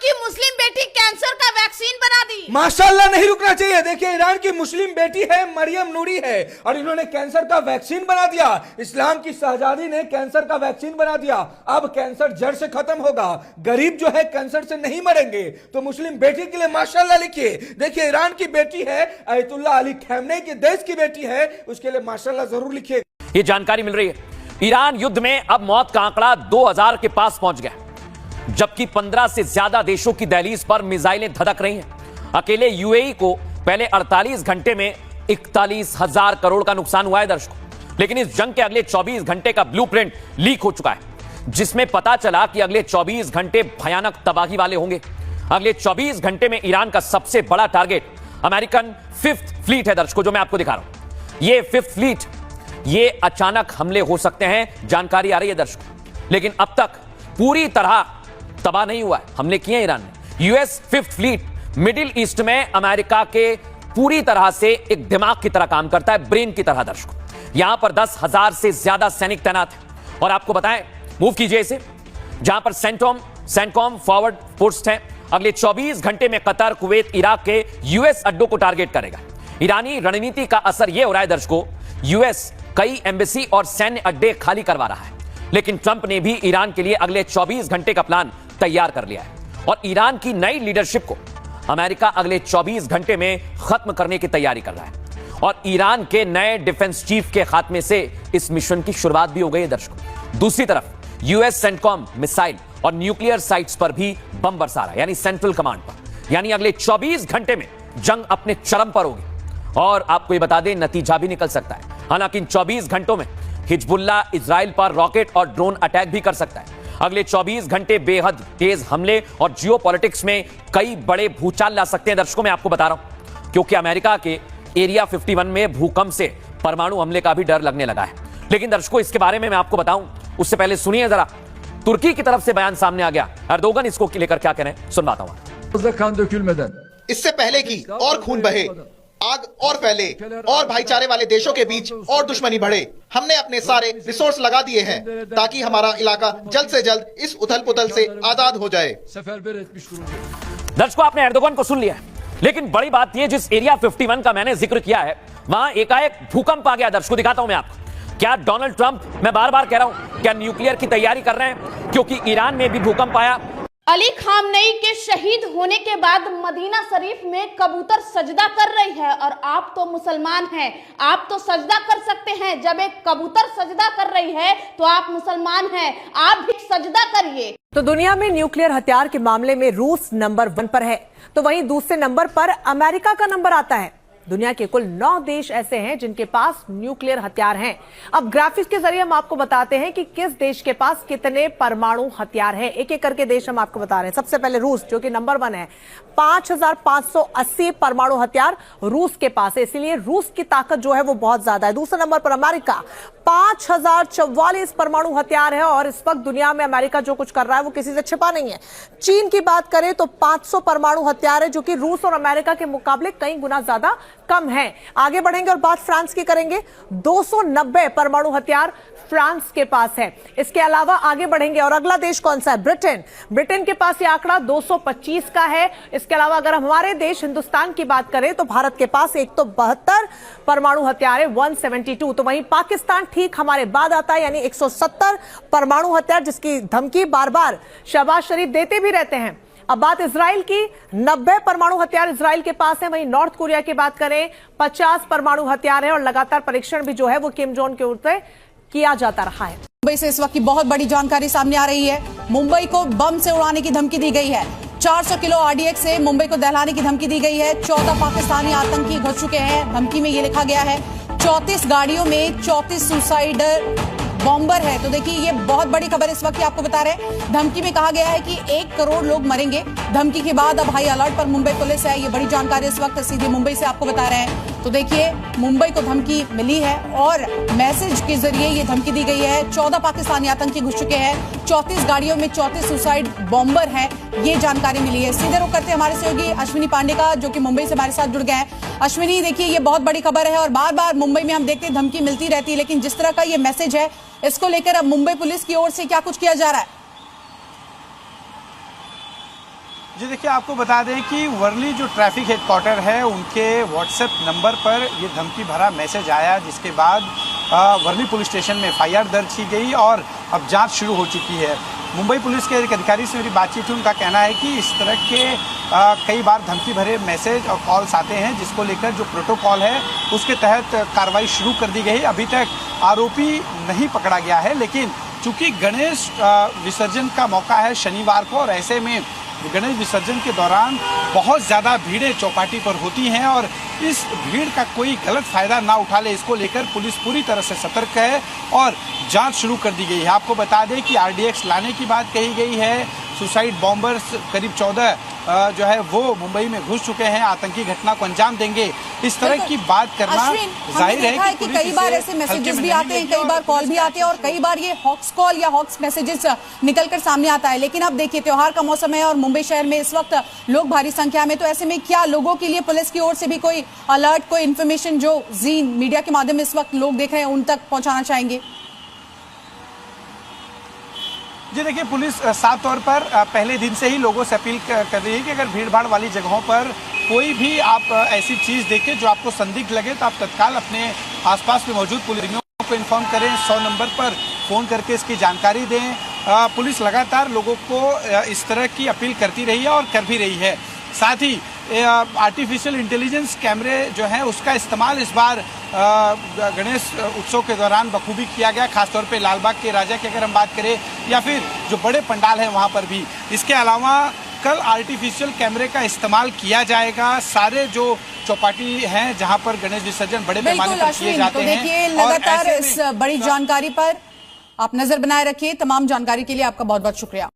की मुस्लिम बेटी कैंसर का वैक्सीन बना दी। माशाल्लाह, नहीं रुकना चाहिए। देखिए, ईरान की मुस्लिम बेटी है, मरियम नूरी है, और इन्होंने कैंसर का वैक्सीन बना दिया। इस्लाम की शहजादी ने कैंसर का वैक्सीन बना दिया। अब कैंसर जड़ से खत्म होगा, गरीब जो है कैंसर से नहीं मरेंगे। तो मुस्लिम बेटी के लिए माशाल्लाह लिखिए। देखिए, ईरान की बेटी है, अयतुल्लाह अली खamenei के देश की बेटी है, उसके लिए माशाल्लाह जरूर लिखिए। ये जानकारी मिल रही है, ईरान युद्ध में अब मौत का आंकड़ा 2000 के पास पहुंच गया, जबकि 15 से ज्यादा देशों की दहलीज पर मिसाइलें धधक रही हैं। अकेले यूएई को पहले 48 घंटे में 41,000 करोड़ का नुकसान हुआ है दर्शकों। लेकिन इस जंग के अगले 24 घंटे का ब्लूप्रिंट लीक हो चुका है, जिसमें पता चला कि अगले 24 घंटे भयानक तबाही वाले होंगे। अगले 24 घंटे में ईरान का सबसे बड़ा टारगेट अमेरिकन 5th फ्लीट है दर्शकों, जो मैं आपको दिखा रहा हूं। ये 5th फ्लीट, ये अचानक हमले हो सकते हैं, जानकारी आ रही है दर्शकों। लेकिन अब तक पूरी तरह तबाह नहीं हुआ है, हमले किए हैं ईरान ने। US 5th fleet middle east में अमेरिका के पूरी तरह से एक दिमाग की तरह काम करता है, ब्रेन की तरह दर्शकों। यहां पर 10,000 से ज्यादा सैनिक तैनात हैं। और आपको बताएं, मूव कीजिए इसे, जहां पर सेंटकॉम फॉरवर्ड पोस्ट है। अगले 24 घंटे में कतर, कुवैत, इराक के यूएस अड्डों को टारगेट करेगा। ईरानी रणनीति का असर यह हो रहा है दर्शकों, यूएस कई एम्बेसी और सैन्य अड्डे खाली करवा रहा है। लेकिन ट्रंप ने भी ईरान के लिए अगले 24 घंटे का प्लान तैयार कर लिया है। और ईरान की नई लीडरशिप को अमेरिका अगले 24 घंटे में खत्म करने की तैयारी कर रहा है। और ईरान के नए डिफेंस चीफ के खात्मे से इस मिशन की शुरुआत भी हो गई है दर्शकों। दूसरी तरफ यूएस सेंटकॉम मिसाइल और न्यूक्लियर साइट्स पर भी बम बरसा रहा है, यानी सेंट्रल कमांड पर। यानी अगले 24 घंटे में जंग अपने चरम पर होगी। और आपको ये बता दें, नतीजा भी निकल सकता है। हालांकि इन 24 घंटों में हिजबुल्ला इजराइल पर रॉकेट और ड्रोन अटैक भी कर सकता है। अगले 24 घंटे बेहद तेज हमले और जियोपॉलिटिक्स में कई बड़े भूचाल ला सकते हैं दर्शकों, मैं आपको बता रहा हूं। क्योंकि अमेरिका के एरिया 51 में भूकंप से परमाणु हमले का भी डर लगने लगा है। लेकिन दर्शकों, इसके बारे में मैं आपको बताऊं उससे पहले सुनिए जरा, तुर्की की तरफ से बयान सामने आ गया। अर्दोगन इसको लेकर क्या कह रहे हैं, सुनवाता हूं। इससे पहले की और खून बहे, आग और फैले, और भाईचारे वाले देशों के बीच और दुश्मनी बढ़े, हमने अपने सारे रिसोर्स लगा दिए हैं ताकि हमारा इलाका जल्द से जल्द इस उथल पुथल से आजाद हो जाए। दर्शकों, आपने एर्दोगन को सुन लिया है। लेकिन बड़ी बात यह, जिस एरिया 51 का मैंने जिक्र किया है, वहां एकाएक भूकंप आ गया। दर्शकों, दिखाता हूं मैं आपको। क्या डोनाल्ड ट्रंप, मैं बार बार कह रहा हूं, क्या न्यूक्लियर की तैयारी कर रहे हैं? क्योंकि ईरान में भी भूकंप आया। अली खामनेई के शहीद होने के बाद मदीना शरीफ में कबूतर सजदा कर रही है। और आप तो मुसलमान हैं, आप तो सजदा कर सकते हैं। जब एक कबूतर सजदा कर रही है तो आप मुसलमान हैं, आप भी सजदा करिए। तो दुनिया में न्यूक्लियर हथियार के मामले में रूस नंबर 1 पर है, तो वहीं दूसरे नंबर पर अमेरिका का नंबर आता है। दुनिया के कुल 9 देश ऐसे हैं जिनके पास न्यूक्लियर हथियार हैं। अब ग्राफिक्स के जरिए हम आपको बताते हैं कि किस देश के पास कितने परमाणु हथियार हैं। एक एक करके देश हम आपको बता रहे हैं। सबसे पहले रूस, जो कि नंबर 1 है, 5,580 परमाणु हथियार रूस के पास है, इसलिए रूस की ताकत जो है वो बहुत ज्यादा है। दूसरे नंबर पर अमेरिका, 5,044 परमाणु हथियार है। और इस वक्त दुनिया में अमेरिका जो कुछ कर रहा है वो किसी से छिपा नहीं है। चीन की बात करें तो 500 परमाणु हथियार है, जो कि रूस और अमेरिका के मुकाबले कई गुना ज्यादा कम है। आगे बढ़ेंगे और बात फ्रांस की करेंगे, 290 परमाणु हथियार फ्रांस के पास है। इसके अलावा आगे बढ़ेंगे और अगला देश कौन सा है? ब्रिटेन के पास ये आंकड़ा 225 का है। इसके अलावा अगर हमारे देश हिंदुस्तान की बात करें तो भारत के पास 172 परमाणु हथियार है, 172। तो वहीं पाकिस्तान ठीक हमारे बाद आता है, यानी 170 परमाणु हथियार, जिसकी धमकी बार बार शहबाज शरीफ देते भी रहते हैं। अब बात इजराइल की, 90 परमाणु हथियार इजराइल के पास है। वहीं नॉर्थ कोरिया की बात करें, 50 परमाणु हथियार है। और लगातार परीक्षण भी जो है वो किम जोंग के ओर से किया जाता रहा है। मुंबई से इस वक्त की बहुत बड़ी जानकारी सामने आ रही है। मुंबई को बम से उड़ाने की धमकी दी गई है। 400 किलो आरडीएक्स से मुंबई को दहलाने की धमकी दी गई है। 14 पाकिस्तानी आतंकी घुस चुके हैं। धमकी में ये लिखा गया है 34 गाड़ियों में 34 सुसाइड बॉम्बर है। तो देखिए, ये बहुत बड़ी खबर इस वक्त आपको बता रहे हैं। धमकी में कहा गया है कि 1 करोड़ लोग मरेंगे। धमकी के बाद अब हाई अलर्ट पर मुंबई पुलिस है। ये बड़ी जानकारी इस वक्त सीधे मुंबई से आपको बता रहे हैं। तो देखिए, मुंबई को धमकी मिली है और मैसेज के जरिए ये धमकी दी गई है। 14 पाकिस्तानी आतंकी घुस चुके हैं। 34 गाड़ियों में 34 सुसाइड बॉम्बर हैं, ये जानकारी मिली है। सीधे रुख करते हैं हमारे सहयोगी अश्विनी पांडे का, जो कि मुंबई से हमारे साथ जुड़ गए हैं। अश्विनी, देखिए, ये बहुत बड़ी खबर है और बार बार मुंबई में हम देखते हैं धमकी मिलती रहती है, लेकिन जिस तरह का ये मैसेज है, इसको लेकर अब मुंबई पुलिस की ओर से क्या कुछ किया जा रहा है? जी देखिए, आपको बता दें कि वर्ली जो ट्रैफिक हेडक्वार्टर है उनके व्हाट्सएप नंबर पर ये धमकी भरा मैसेज आया, जिसके बाद वर्ली पुलिस स्टेशन में एफआईआर दर्ज की गई और अब जांच शुरू हो चुकी है। मुंबई पुलिस के एक अधिकारी से मेरी बातचीत हुई, उनका कहना है कि इस तरह के कई बार धमकी भरे मैसेज और कॉल्स आते हैं, जिसको लेकर जो प्रोटोकॉल है उसके तहत कार्रवाई शुरू कर दी गई। अभी तक आरोपी नहीं पकड़ा गया है, लेकिन चूंकि गणेश विसर्जन का मौका है शनिवार को और ऐसे में गणेश विसर्जन के दौरान बहुत ज़्यादा भीड़ें चौपाटी पर होती हैं और इस भीड़ का कोई गलत फायदा ना उठा ले, इसको लेकर पुलिस पूरी तरह से सतर्क है और जांच शुरू कर दी गई है। आपको बता दें कि आरडीएक्स लाने की बात कही गई है। सुसाइड बॉम्बर्स करीब 14 जो है वो मुंबई में घुस चुके हैं, आतंकी घटना को अंजाम देंगे, इस तरह की बात करना जाहिर है कि कई बार ऐसे मैसेजेस भी आते हैं, कई बार कॉल भी आते हैं और कई बार ये हॉक्स कॉल या हॉक्स मैसेजेस निकलकर सामने आता है। लेकिन अब देखिए, त्योहार का मौसम है और मुंबई शहर में इस वक्त लोग भारी संख्या में, तो ऐसे में क्या लोगों के लिए पुलिस की ओर से भी कोई अलर्ट, कोई इन्फॉर्मेशन जो जी मीडिया के माध्यम इस वक्त लोग देख रहे हैं उन तक पहुंचाना चाहेंगे? जी देखिए, पुलिस साफ तौर पर पहले दिन से ही लोगों से अपील कर रही है कि अगर भीड़भाड़ वाली जगहों पर कोई भी आप ऐसी चीज़ देखें जो आपको संदिग्ध लगे तो आप तत्काल अपने आसपास में मौजूद पुलिसकर्मियों को इन्फॉर्म करें। 100 नंबर पर फ़ोन करके इसकी जानकारी दें। पुलिस लगातार लोगों को इस तरह की अपील करती रही है और कर भी रही है। साथ ही आर्टिफिशियल इंटेलिजेंस कैमरे जो है उसका इस्तेमाल इस बार गणेश उत्सव के दौरान बखूबी किया गया, खासतौर पे लालबाग के राजा की अगर हम बात करें या फिर जो बड़े पंडाल हैं वहाँ पर भी। इसके अलावा कल आर्टिफिशियल कैमरे का इस्तेमाल किया जाएगा सारे जो चौपाटी हैं जहाँ पर गणेश विसर्जन बड़े पैमाने पर किए जाते हैं। देखिए, लगातार इस बड़ी जानकारी पर आप नजर बनाए रखिए। तमाम जानकारी के लिए आपका बहुत बहुत शुक्रिया।